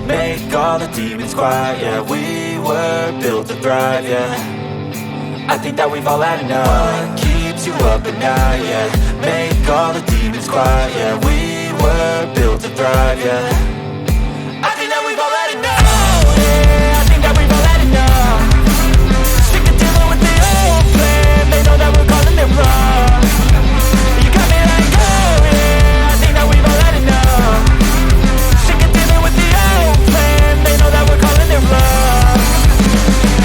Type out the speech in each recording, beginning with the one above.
make all the demons quiet, yeah. We were built to thrive, yeah. I think that we've all had enough. What keeps you up at night, yeah. Make all the demons quiet, yeah. We were built to thrive, yeah. I think that we've all had enough. Oh yeah, I think that we've all had enough. Sick of dealing with the old plan. They know that we're calling it wrong. You got me like, oh yeah, I think that we've all had enough. Sick of dealing with the old plan. They know that we're calling it wrong.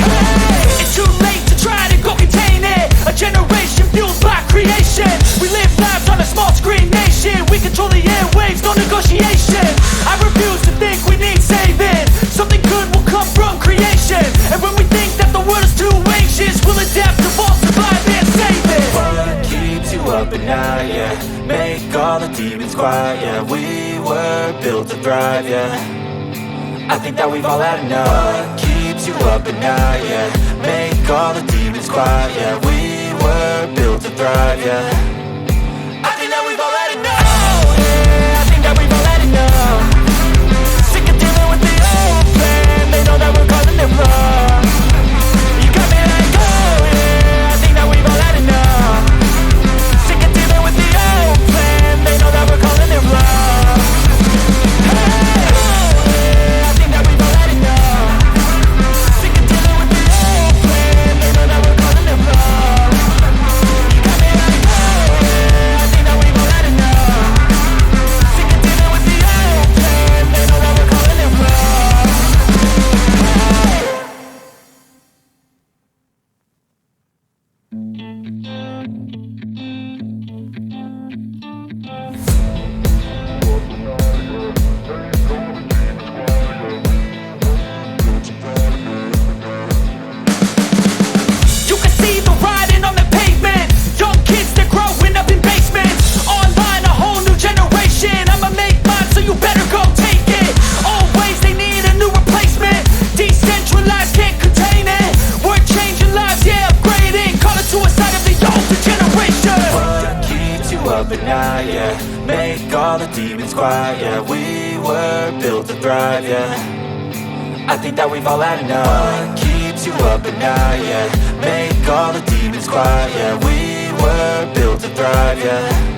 Hey, it's too late to try to go contain it. A generation fueled by creation. We live lives on a small screen nation. We control the airwaves, no negotiation. I refuse to think we need saving. Something good will come from creation. And when we think that the world is too anxious, we'll adapt, evolve, survive and save it. What keeps you up at night, yeah. Make all the demons quiet, yeah. We were built to thrive, yeah. I think that we've all had enough. What keeps you up at night, yeah. Make all the demons quiet, yeah. We were built to thrive, yeah. I think that we've all had enough. Oh yeah, I think that we've all had enough. Sick of dealing with the old plan. They know that we're calling it wrong. You got me like, oh yeah, I think that we've all had enough. Sick of dealing with the old plan. They know that we're calling it wrong. Hey, oh yeah, I think that we've all had enough. Sick of dealing with the old plan. They know that we're calling it wrong. You got me like, oh yeah, I think that we've all had enough. Sick of dealing with the old plan. They know that we're calling it wrong. You can see the writing on the pavement. Young kids, they're growing up in basements. Online, a whole new generation. I'ma make mine, so you better go take it. Always, they need a new replacement. Decentralized, can't contain it. We're changing lives, yeah, upgrading. Call it suicide of the older generation. What keeps you up at night, yeah. Make all the demons quiet, yeah. We were built to thrive, yeah. I think that we've all had enough. What keeps you up at night, yeah. Make all the demons quiet, yeah. We were built to thrive, yeah.